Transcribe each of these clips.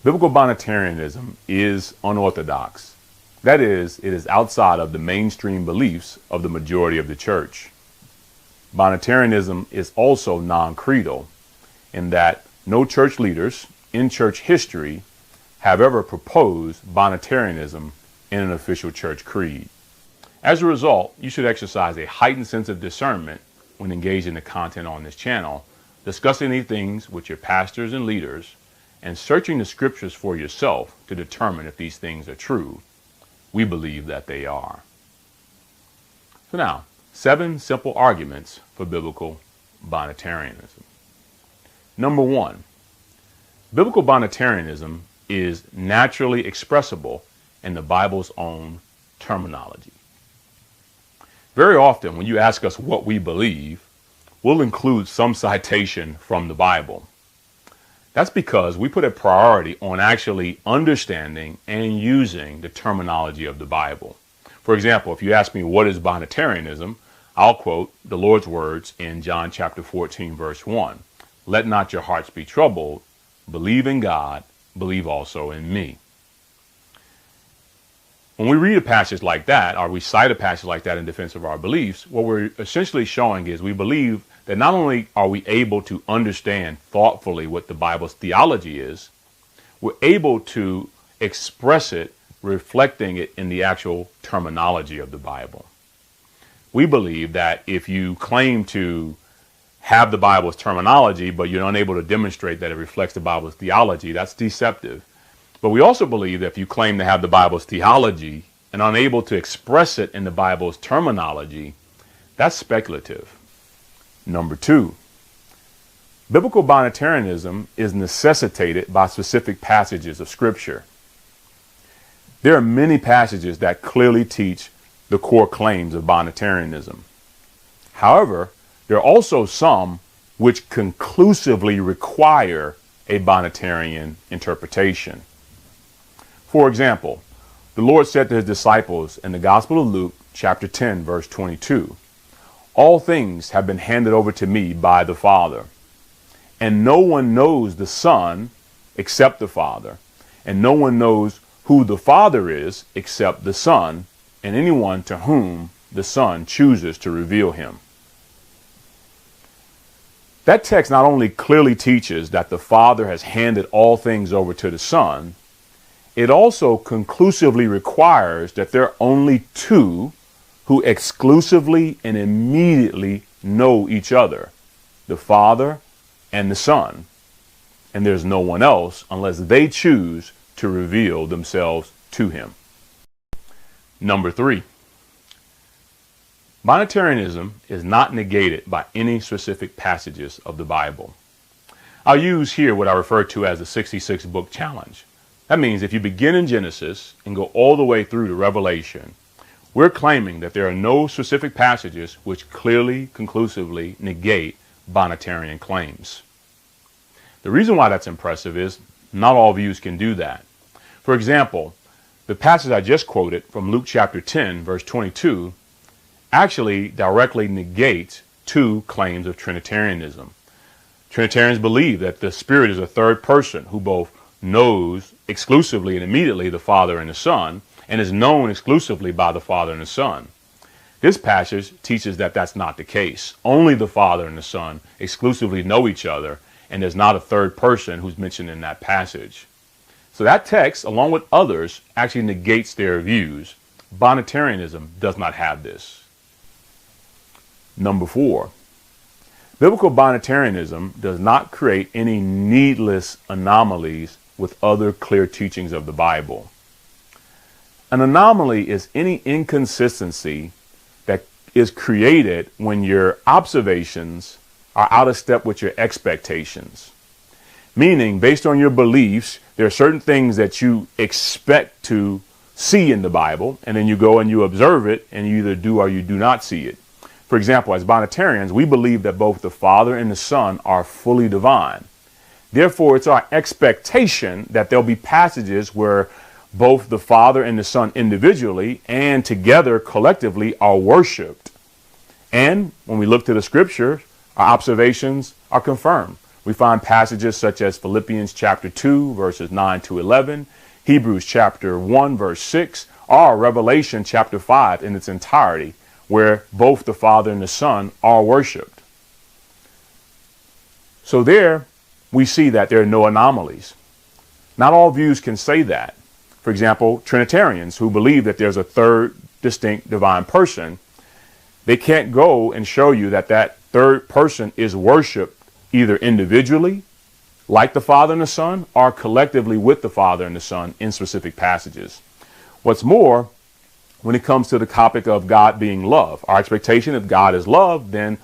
Biblical Binitarianism is unorthodox. That is, it is outside of the mainstream beliefs of the majority of the church. Binitarianism is also non-creedal in that no church leaders in church history have ever proposed Binitarianism in an official church creed. As a result, you should exercise a heightened sense of discernment when engaging in the content on this channel, discussing these things with your pastors and leaders, and searching the scriptures for yourself to determine if these things are true. We believe that they are. So now, 7 simple arguments for biblical Binitarianism. Number 1, biblical Binitarianism is naturally expressible in the Bible's own terminology. Very often, when you ask us what we believe, we'll include some citation from the Bible. That's because we put a priority on actually understanding and using the terminology of the Bible. For example, if you ask me what is Binitarianism, I'll quote the Lord's words in John chapter 14, verse 1. Let not your hearts be troubled. Believe in God. Believe also in me. When we read a passage like that, or we cite a passage like that in defense of our beliefs, what we're essentially showing is we believe that not only are we able to understand thoughtfully what the Bible's theology is, we're able to express it, reflecting it in the actual terminology of the Bible. We believe that if you claim to have the Bible's terminology, but you're unable to demonstrate that it reflects the Bible's theology, that's deceptive. But we also believe that if you claim to have the Bible's theology and unable to express it in the Bible's terminology, that's speculative. Number 2, biblical Binitarianism is necessitated by specific passages of Scripture. There are many passages that clearly teach the core claims of Binitarianism. However, there are also some which conclusively require a Binitarian interpretation. For example, the Lord said to his disciples in the Gospel of Luke, chapter 10, verse 22, all things have been handed over to me by the Father, and no one knows the Son except the Father, and no one knows who the Father is except the Son, and anyone to whom the Son chooses to reveal him. That text not only clearly teaches that the Father has handed all things over to the Son, it also conclusively requires that there are only 2 who exclusively and immediately know each other, the Father and the Son, and there's no one else unless they choose to reveal themselves to him. Number 3, Binitarianism is not negated by any specific passages of the Bible. I'll use here what I refer to as the 66 book challenge. That means if you begin in Genesis and go all the way through to Revelation, we're claiming that there are no specific passages which clearly, conclusively negate Binitarian claims. The reason why that's impressive is not all views can do that. For example, the passage I just quoted from Luke chapter 10, verse 22, actually directly negates 2 claims of Trinitarianism. Trinitarians believe that the Spirit is a third person who both knows exclusively and immediately the Father and the Son, and is known exclusively by the Father and the Son. This passage teaches that that's not the case. Only the Father and the Son exclusively know each other, and there's not a third person who's mentioned in that passage. So that text, along with others, actually negates their views. Binitarianism does not have this. Number 4, biblical Binitarianism does not create any needless anomalies with other clear teachings of the Bible. An anomaly is any inconsistency that is created when your observations are out of step with your expectations. Meaning, based on your beliefs, there are certain things that you expect to see in the Bible, and then you go and you observe it, and you either do or you do not see it. For example, as Binitarians, we believe that both the Father and the Son are fully divine. Therefore, it's our expectation that there'll be passages where both the Father and the Son individually and together collectively are worshiped. And when we look to the Scripture, our observations are confirmed. We find passages such as Philippians chapter 2, verses 9 to 11, Hebrews chapter 1, verse 6, or Revelation chapter 5 in its entirety, where both the Father and the Son are worshiped. So there we see that there are no anomalies. Not all views can say that. For example, Trinitarians who believe that there's a third distinct divine person, they can't go and show you that that third person is worshiped either individually, like the Father and the Son, or collectively with the Father and the Son in specific passages. What's more, when it comes to the topic of God being love, our expectation if God is love, then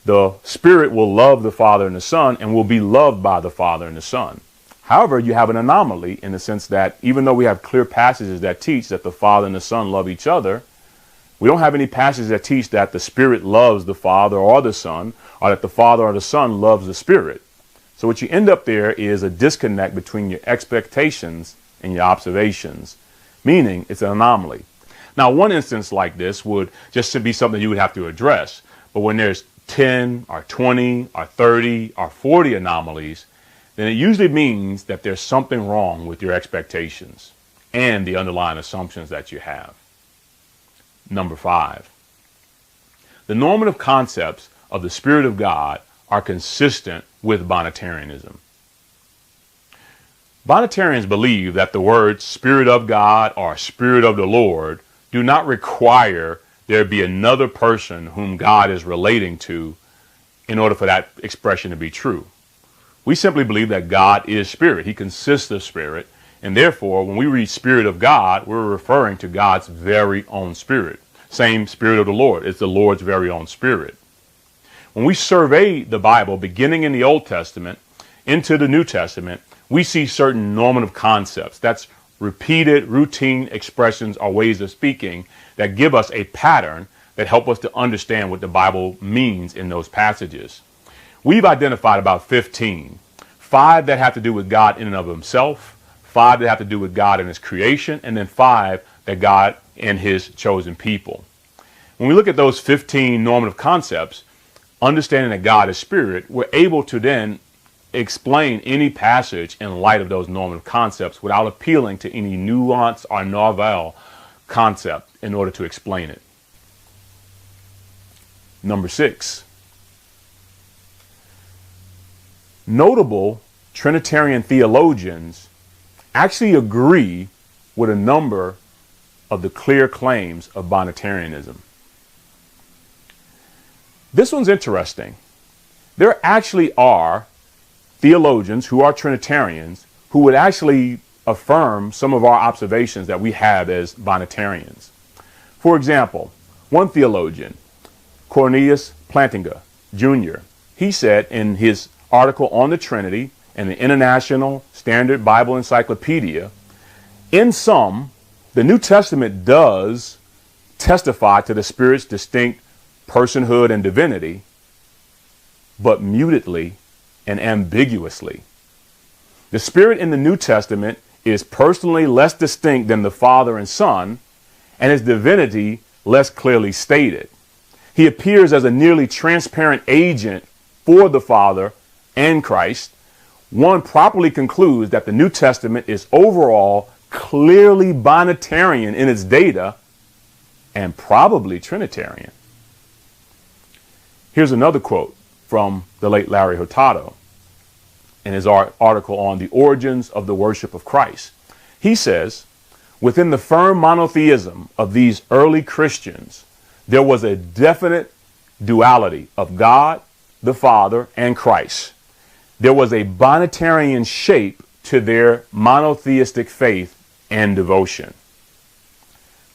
the Spirit will love the Father and the Son and will be loved by the Father and the Son. However, you have an anomaly in the sense that even though we have clear passages that teach that the Father and the Son love each other, we don't have any passages that teach that the Spirit loves the Father or the Son, or that the Father or the Son loves the Spirit. So what you end up there is a disconnect between your expectations and your observations, meaning it's an anomaly. Now, one instance like this would just be something you would have to address. But when there's 10 or 20 or 30 or 40 anomalies, then it usually means that there's something wrong with your expectations and the underlying assumptions that you have. Number 5, the normative concepts of the Spirit of God are consistent with Binitarianism. Binitarians believe that the words Spirit of God or Spirit of the Lord do not require there be another person whom God is relating to in order for that expression to be true. We simply believe that God is Spirit. He consists of Spirit. And therefore, when we read Spirit of God, we're referring to God's very own Spirit. Same Spirit of the Lord. It's the Lord's very own Spirit. When we survey the Bible, beginning in the Old Testament into the New Testament, we see certain normative concepts. That's repeated, routine expressions or ways of speaking that give us a pattern that help us to understand what the Bible means in those passages. We've identified about 15. 5 that have to do with God in and of himself, 5 that have to do with God and his creation, and then 5 that God and his chosen people. When we look at those 15 normative concepts, understanding that God is Spirit, we're able to then explain any passage in light of those normative concepts without appealing to any nuance or novel concept in order to explain it. Number 6. Notable Trinitarian theologians actually agree with a number of the clear claims of Binitarianism. This one's interesting. There actually are theologians who are Trinitarians who would actually affirm some of our observations that we have as Binitarians. For example, one theologian, Cornelius Plantinga Jr., he said in his article on the Trinity in the International Standard Bible Encyclopedia, in sum, the New Testament does testify to the Spirit's distinct personhood and divinity, but mutedly and ambiguously. The Spirit in the New Testament is personally less distinct than the Father and Son, and his divinity less clearly stated. He appears as a nearly transparent agent for the Father and Christ. One properly concludes that the New Testament is overall clearly Binitarian in its data and probably Trinitarian. Here's another quote from the late Larry Hurtado in his article on the origins of the worship of Christ. He says, within the firm monotheism of these early Christians, there was a definite duality of God, the Father, and Christ. There was a Binitarian shape to their monotheistic faith and devotion.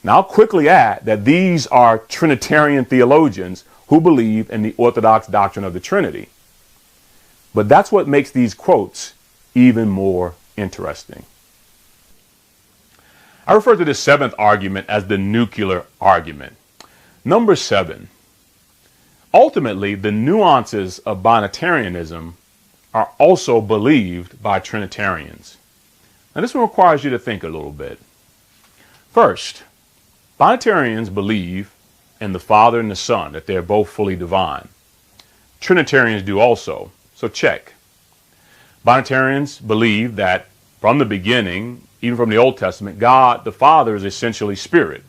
Now, I'll quickly add that these are Trinitarian theologians who believe in the Orthodox doctrine of the Trinity. But that's what makes these quotes even more interesting. I refer to this 7th argument as the nuclear argument. Number 7. Ultimately, the nuances of Binitarianism are also believed by Trinitarians. Now, this one requires you to think a little bit. First, Binitarians believe in the Father and the Son, that they're both fully divine. Trinitarians do also. So check. Binitarians believe that from the beginning, even from the Old Testament, God the Father is essentially spirit.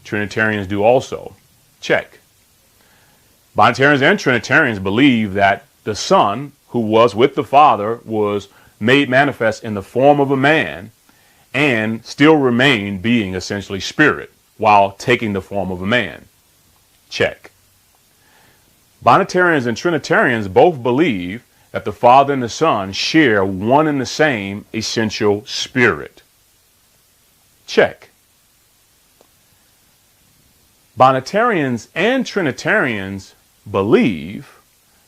Trinitarians do also. Check. Binitarians and Trinitarians believe that the Son, who was with the Father, was made manifest in the form of a man and still remained being essentially spirit while taking the form of a man. Check. Binitarians and Trinitarians both believe that the Father and the Son share one and the same essential spirit. Check. Binitarians and Trinitarians believe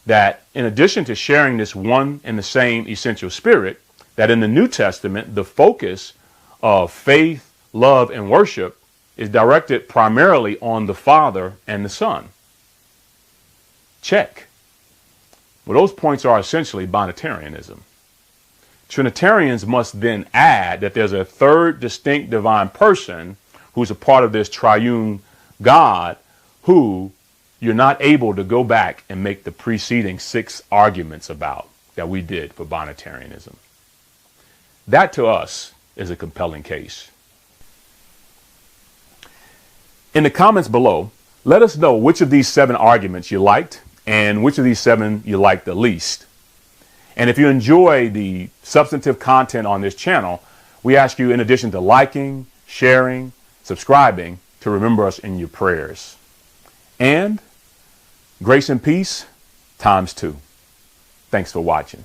that in addition to sharing this one and the same essential spirit, that in the New Testament, the focus of faith, love, and worship is directed primarily on the Father and the Son. Check. Well, those points are essentially Binitarianism. Trinitarians must then add that there's a third distinct divine person who's a part of this triune God who you're not able to go back and make the preceding 6 arguments about that we did for Binitarianism. That to us is a compelling case. In the comments below, let us know which of these 7 arguments you liked and which of these 7 you liked the least. And if you enjoy the substantive content on this channel, we ask you, in addition to liking, sharing, subscribing, to remember us in your prayers. And grace and peace ×2. Thanks for watching.